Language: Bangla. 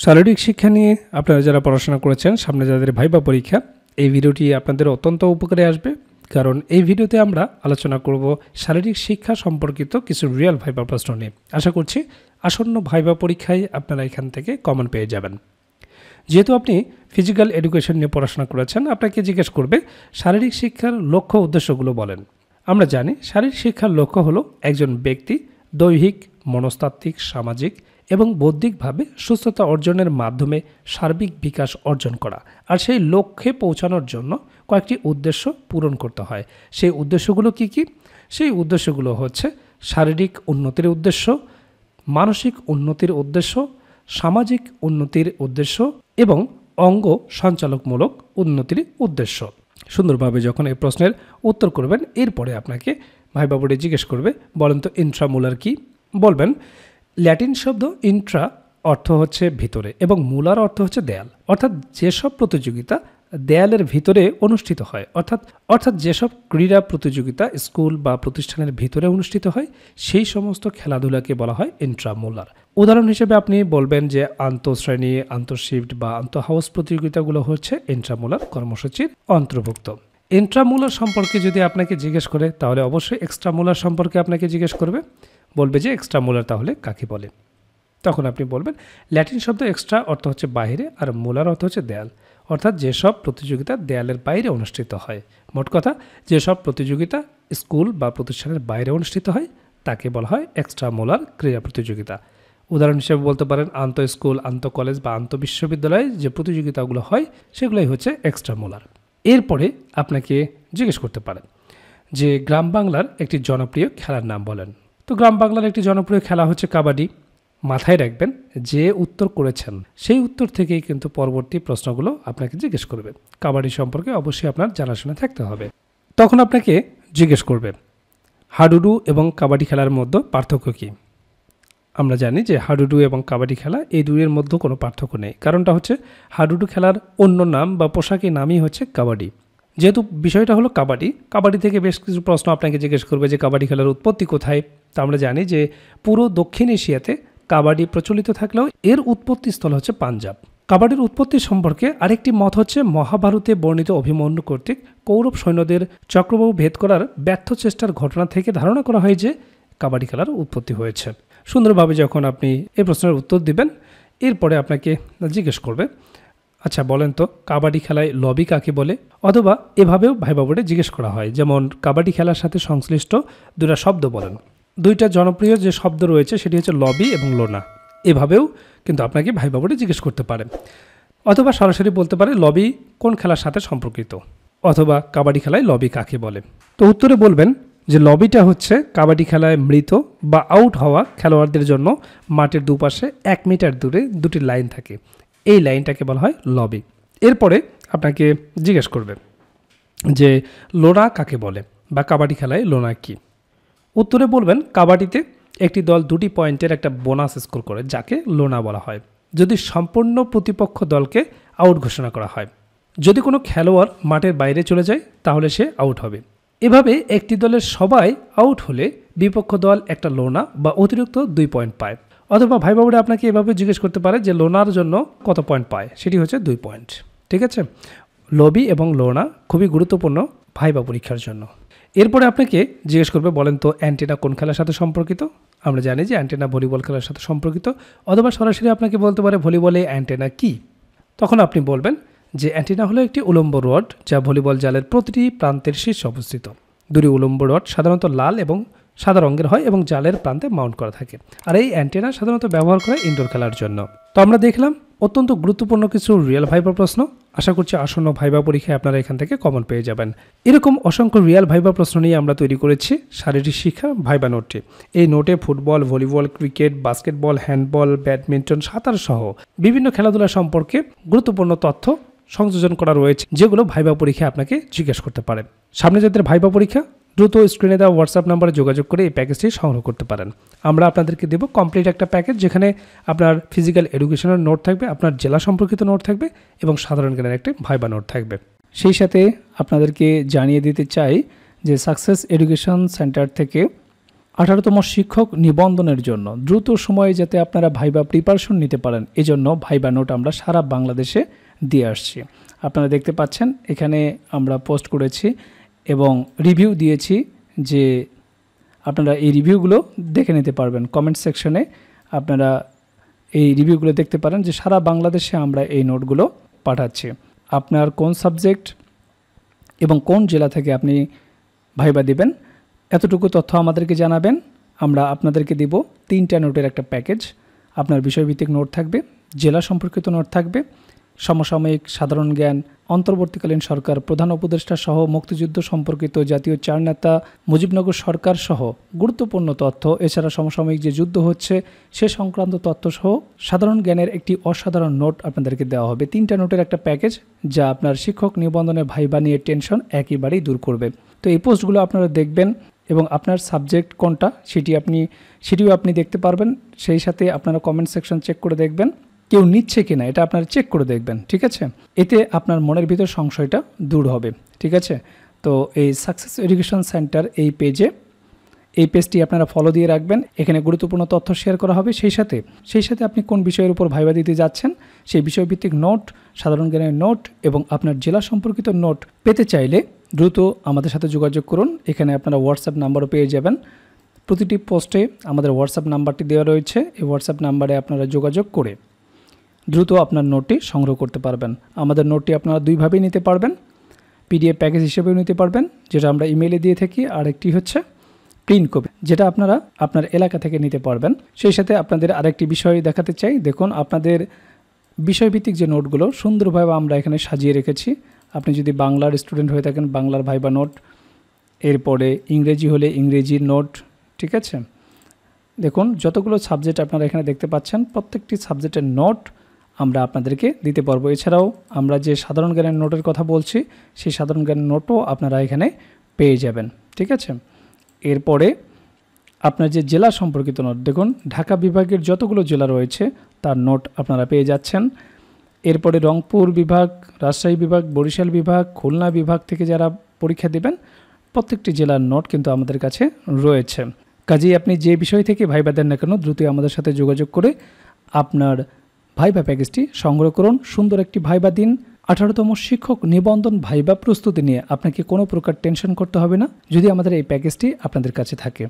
শারীরিক শিক্ষা নিয়ে আপনারা যারা পড়াশোনা করেছেন, সামনে যাদের ভাইবা পরীক্ষা, এই ভিডিওটি আপনাদের অত্যন্ত উপকারে আসবে। কারণ এই ভিডিওতে আমরা আলোচনা করব শারীরিক শিক্ষা সম্পর্কিত কিছু রিয়েল ভাইবা প্রশ্ন নিয়ে। আশা করছি আসন্ন ভাইবা পরীক্ষায় আপনারা এখান থেকে কমন পেয়ে যাবেন। যেহেতু আপনি ফিজিক্যাল এডুকেশন নিয়ে পড়াশোনা করেছেন, আপনাকে জিজ্ঞেস করবে শারীরিক শিক্ষার লক্ষ্য উদ্দেশ্যগুলো বলেন। আমরা জানি শারীরিক শিক্ষার লক্ষ্য হলো একজন ব্যক্তি দৈহিক, মনস্তাত্ত্বিক, সামাজিক এবং বৌদ্ধিকভাবে সুস্থতা অর্জনের মাধ্যমে সার্বিক বিকাশ অর্জন করা। আর সেই লক্ষ্যে পৌঁছানোর জন্য কয়েকটি উদ্দেশ্য পূরণ করতে হয়। সেই উদ্দেশ্যগুলো কি কি? সেই উদ্দেশ্যগুলো হচ্ছে শারীরিক উন্নতির উদ্দেশ্য, মানসিক উন্নতির উদ্দেশ্য, সামাজিক উন্নতির উদ্দেশ্য এবং অঙ্গ সঞ্চালকমূলক উন্নতির উদ্দেশ্য। সুন্দরভাবে যখন এই প্রশ্নের উত্তর করবেন, এরপরে আপনাকে ভাইবা বোর্ডে জিজ্ঞেস করবে, বলেন তো ইন্ট্রামুলার কি? বলবেন ল্যাটিন শব্দ ইন্ট্রা অর্থ হচ্ছে ভিতরে এবং মুলার অর্থ হচ্ছে দেয়াল। অর্থাৎ যেসব প্রতিযোগিতা দেয়ালের ভিতরে অনুষ্ঠিত হয়, অর্থাৎ যেসব ক্রীড়া প্রতিযোগিতা স্কুল বা প্রতিষ্ঠানের ভিতরে অনুষ্ঠিত হয়, সেই সমস্ত খেলাধুলাকে বলা হয় ইন্ট্রামুলার। উদাহরণ হিসেবে আপনি বলবেন যে আন্তঃশ্রেণী, আন্তঃশিফট বা আন্তঃহাউস প্রতিযোগিতাগুলো হচ্ছে ইন্ট্রামুলার কর্মসূচির অন্তর্ভুক্ত। ইন্ট্রামুলার সম্পর্কে যদি আপনাকে জিজ্ঞেস করে, তাহলে অবশ্যই এক্সট্রামুলার সম্পর্কে আপনাকে জিজ্ঞেস করবে। বলবে যে এক্সট্রামুলার তাহলে কাকে বলে? তখন আপনি বলবেন ল্যাটিন শব্দ এক্সট্রা অর্থ হচ্ছে বাইরে আর মুলার অর্থ হচ্ছে দেয়াল। অর্থাৎ যেসব প্রতিযোগিতা দেয়ালের বাইরে অনুষ্ঠিত হয়। মোট কথা, যেসব প্রতিযোগিতা স্কুল বা প্রতিষ্ঠানের বাইরে অনুষ্ঠিত হয় তাকে বলা হয় এক্সট্রামুলার ক্রীড়া প্রতিযোগিতা। উদাহরণ হিসেবে বলতে পারেন আন্তঃ স্কুল, আন্তঃ কলেজ বা আন্তঃ বিশ্ববিদ্যালয়ে যে প্রতিযোগিতাগুলো হয় সেগুলোই হচ্ছে এক্সট্রামুলার। এরপরে আপনাকে জিজ্ঞেস করতে পারেন যে গ্রাম বাংলার একটি জনপ্রিয় খেলার নাম বলেন। তো গ্রাম বাংলার একটি জনপ্রিয় খেলা হচ্ছে কাবাডি। মাথায় রাখবেন, যে উত্তর করেছেন সেই উত্তর থেকেই কিন্তু পরবর্তী প্রশ্নগুলো আপনাকে জিজ্ঞেস করবে। কাবাডি সম্পর্কে অবশ্যই আপনার জানাশোনা থাকতে হবে। তখন আপনাকে জিজ্ঞেস করবে হাডুডু এবং কাবাডি খেলার মধ্যে পার্থক্য কী? আমরা জানি যে হাডুডু এবং কাবাডি খেলা এই দুইয়ের মধ্যে কোনো পার্থক্য নেই। কারণটা হচ্ছে হাডুডু খেলার অন্য নাম বা পোশাকি নামই হচ্ছে কাবাডি। যেহেতু বিষয়টা হলো কাবাডি থেকে বেশ কিছু প্রশ্ন আপনাকে জিজ্ঞেস করবে যে কাবাডি খেলার উৎপত্তি কোথায়। তা আমরা জানি যে পুরো দক্ষিণ এশিয়াতে কাবাডি প্রচলিত থাকলেও এর উৎপত্তিস্থল হচ্ছে পাঞ্জাব। কাবাডির উৎপত্তি সম্পর্কে আরেকটি মত হচ্ছে মহাভারতে বর্ণিত অভিমন্যু কর্তৃক কৌরব সৈন্যদের চক্রবাহু ভেদ করার ব্যর্থ চেষ্টার ঘটনা থেকে ধারণা করা হয় যে কাবাডি খেলার উৎপত্তি হয়েছে। সুন্দরভাবে যখন আপনি এই প্রশ্নের উত্তর দিবেন, এরপরে আপনাকে জিজ্ঞেস করবে আচ্ছা বলেন তো কাবাডি খেলায় লবি কাকে বলে? অথবা এভাবেও ভাইবা বোর্ডে জিজ্ঞেস করা হয়, যেমন কাবাডি খেলার সাথে সংশ্লিষ্ট দুটা শব্দ বলেন। দুইটা জনপ্রিয় যে শব্দ রয়েছে সেটি হচ্ছে লবি এবং লোনা। এভাবেও কিন্তু আপনাকে ভাইবা বোর্ডে জিজ্ঞেস করতে পারে। অথবা সরাসরি বলতে পারে লবি কোন খেলার সাথে সম্পর্কিত, অথবা কাবাডি খেলায় লবি কাকে বলে। তো উত্তরে বলবেন যে লবিটা হচ্ছে কাবাডি খেলায় মৃত বা আউট হওয়া খেলোয়াড়দের জন্য মাঠের দুপাশে 1 মিটার দূরে দুটি লাইন থাকে, এই লাইনটাকে বলা হয় লবি। এরপরে আপনাকে জিজ্ঞেস করবে যে লোনা কাকে বলে বা কাবাডি খেলায় লোনা কি? উত্তরে বলবেন কাবাডিতে একটি দল 2টি পয়েন্টের একটা বোনাস স্কোর করে, যাকে লোনা বলা হয়, যদি সম্পূর্ণ প্রতিপক্ষ দলকে আউট ঘোষণা করা হয়। যদি কোনো খেলোয়াড় মাঠের বাইরে চলে যায় তাহলে সে আউট হবে। এভাবে একটি দলের সবাই আউট হলে বিপক্ষ দল একটা লোনা বা অতিরিক্ত 2 পয়েন্ট পায়। অথবা ভাইবা বোর্ডে আপনাকে এভাবে জিজ্ঞেস করতে পারে যে লোনার জন্য কত পয়েন্ট পায়, সেটি হচ্ছে 2 পয়েন্ট। ঠিক আছে, লবি এবং লোনা খুবই গুরুত্বপূর্ণ ভাইবা পরীক্ষার জন্য। এরপরে আপনাকে জিজ্ঞেস করবে বলেন তো অ্যান্টেনা কোন খেলার সাথে সম্পর্কিত? আমরা জানি যে অ্যান্টেনা ভলিবল খেলার সাথে সম্পর্কিত। অথবা সরাসরি আপনাকে বলতে পারে ভলিবলে অ্যান্টেনা কি? তখন আপনি বলবেন যে অ্যান্টেনা হলো একটি উলম্ব রড যা ভলিবল জালের প্রতিটি প্রান্তের শীর্ষে অবস্থিত। 2টি উলম্ব রড সাধারণত লাল এবং সাদা রঙের হয় এবং জালের প্রান্তে মাউন্ট করা থাকে। আর এই অ্যান্টেনা সাধারণত ব্যবহার করে ইনডোর খেলার জন্য। তো আমরা দেখলাম অত্যন্ত গুরুত্বপূর্ণ কিছু রিয়েল ভাইবা প্রশ্ন। আশা করছি আসন্ন ভাইবা পরীক্ষায় আপনারা এখান থেকে কমন পেয়ে যাবেন। এরকম অসংখ্য রিয়েল ভাইবা প্রশ্ন নিয়ে আমরা তৈরি করেছি শারীরিক শিক্ষা ভাইবা নোটটি। এই নোটে football, volleyball, cricket, basketball, handball, badminton, সাঁতার সহ বিভিন্ন খেলাধুলা সম্পর্কে গুরুত্বপূর্ণ তথ্য সংযোজন করা রয়েছে, যেগুলো ভাইবা পরীক্ষায় আপনাকে জিজ্ঞেস করতে পারেন। সামনে যাদের ভাইবা পরীক্ষা, দ্রুত স্ক্রিনে দেওয়া হোয়াটসঅ্যাপ নাম্বারে যোগাযোগ করে এই প্যাকেজটি সংগ্রহ করতে পারেন। আমরা আপনাদেরকে দেব কমপ্লিট একটা প্যাকেজ, যেখানে আপনার ফিজিক্যাল এডুকেশনের নোট থাকবে, আপনার জেলা সম্পর্কিত নোট থাকবে এবং সাধারণ জ্ঞানের একটি ভাইবা নোট থাকবে। সেই সাথে আপনাদেরকে জানিয়ে দিতে চাই যে সাকসেস এডুকেশন সেন্টার থেকে 18তম শিক্ষক নিবন্ধনের জন্য দ্রুত সময়ে যাতে আপনারা ভাইবা প্রিপারেশন নিতে পারেন, এজন্য ভাইবা নোট আমরা সারা বাংলাদেশে দিয়ে আসছি। আপনারা দেখতে পাচ্ছেন এখানে আমরা পোস্ট করেছি এবং রিভিউ দিয়েছি, যে আপনারা এই রিভিউগুলো দেখে নিতে পারবেন। কমেন্ট সেকশনে আপনারা এই রিভিউগুলো দেখতে পারেন যে সারা বাংলাদেশে আমরা এই নোটগুলো পাঠাচ্ছি। আপনার কোন সাবজেক্ট এবং কোন জেলা থেকে আপনি ভাইবা দিবেন এতটুকু তথ্য আমাদেরকে জানাবেন। আমরা আপনাদেরকে দিব 3টা নোটের একটা প্যাকেজ। আপনার বিষয়ভিত্তিক নোট থাকবে, জেলা সম্পর্কিত নোট থাকবে, সমসাময়িক সাধারণ জ্ঞান, অন্তর্বর্তীকালীন সরকার, প্রধান উপদেষ্টা সহ মুক্তিযুদ্ধ সম্পর্কিত জাতীয় 4 নেতা, মুজিবনগর সরকার সহ গুরুত্বপূর্ণ তথ্য, এছাড়া সমসাময়িক যে যুদ্ধ হচ্ছে সে সংক্রান্ত তথ্য সহ সাধারণ জ্ঞানের একটি অসাধারণ নোট আপনাদেরকে দেওয়া হবে। 3টা নোটের একটা প্যাকেজ যা আপনার শিক্ষক নিবন্ধনে ভাইবা নিয়ে টেনশন একেবারেই দূর করবে। তো এই পোস্টগুলো আপনারা দেখবেন এবং আপনার সাবজেক্ট কোনটা সেটিও আপনি দেখতে পারবেন। সেই সাথে আপনারা কমেন্ট সেকশন চেক করে দেখবেন কেউ নিচ্ছে কিনা, এটা আপনারা চেক করে দেখবেন, ঠিক আছে? এতে আপনার মনের ভিতর সংশয়টা দূর হবে, ঠিক আছে? তো এই সাকসেস এডুকেশন সেন্টার এই পেজটি আপনারা ফলো দিয়ে রাখবেন। এখানে গুরুত্বপূর্ণ তথ্য শেয়ার করা হবে। সেই সাথে আপনি কোন বিষয়ের উপর ভাইবা দিতে যাচ্ছেন সেই বিষয়ভিত্তিক নোট, সাধারণ জ্ঞানের নোট এবং আপনার জেলা সম্পর্কিত নোট পেতে চাইলে দ্রুত আমাদের সাথে যোগাযোগ করুন। এখানে আপনারা হোয়াটসঅ্যাপ নাম্বারও পেয়ে যাবেন। প্রতিটি পোস্টে আমাদের হোয়াটসঅ্যাপ নাম্বারটি দেওয়া রয়েছে। এই হোয়াটসঅ্যাপ নাম্বারে আপনারা যোগাযোগ করে দ্রুত আপনার নোটটি সংগ্রহ করতে পারবেন। আমাদের নোটটি আপনারা দুইভাবেই নিতে পারবেন, পিডিএফ প্যাকেজ হিসেবেও নিতে পারবেন, যেটা আমরা ইমেইলে দিয়ে থাকি, আর একটি হচ্ছে প্রিন্ট কপি, যেটা আপনারা আপনার এলাকা থেকে নিতে পারবেন। সেই সাথে আপনাদের আরেকটি বিষয় দেখাতে চাই। দেখুন, আপনাদের বিষয়ভিত্তিক যে নোটগুলো সুন্দরভাবে আমরা এখানে সাজিয়ে রেখেছি। আপনি যদি বাংলার স্টুডেন্ট হয়ে থাকেন, বাংলার ভাইবা নোট, এরপরে ইংরেজি হলে ইংরেজির নোট, ঠিক আছে? দেখুন, যতগুলো সাবজেক্ট আপনারা এখানে দেখতে পাচ্ছেন প্রত্যেকটি সাবজেক্টের নোট আমরা আপনাদেরকে দিতে পারবো। এছাড়াও আমরা যে সাধারণ জ্ঞানের নোটের কথা বলছি সেই সাধারণ জ্ঞানের নোটও আপনারা এখানে পেয়ে যাবেন, ঠিক আছে? এরপরে আপনার যে জেলা সম্পর্কিত নোট, দেখুন ঢাকা বিভাগের যতগুলো জেলা রয়েছে তার নোট আপনারা পেয়ে যাচ্ছেন। এরপরে রংপুর বিভাগ, রাজশাহী বিভাগ, বরিশাল বিভাগ, খুলনা বিভাগ থেকে যারা পরীক্ষা দেবেন প্রত্যেকটি জেলার নোট কিন্তু আমাদের কাছে রয়েছে। কাজেই আপনি যে বিষয় থেকে ভাইবা দেন না কেন দ্রুতই আমাদের সাথে যোগাযোগ করে আপনার ভাইবা প্যাকেজটি সংগ্রহ করুন। সুন্দর একটি ভাইবা দিন। 18তম শিক্ষক নিবন্ধন ভাইবা প্রস্তুতি নিয়ে আপনাকে কোনো প্রকার টেনশন করতে হবে না যদি আমাদের এই প্যাকেজটি আপনাদের কাছে থাকে।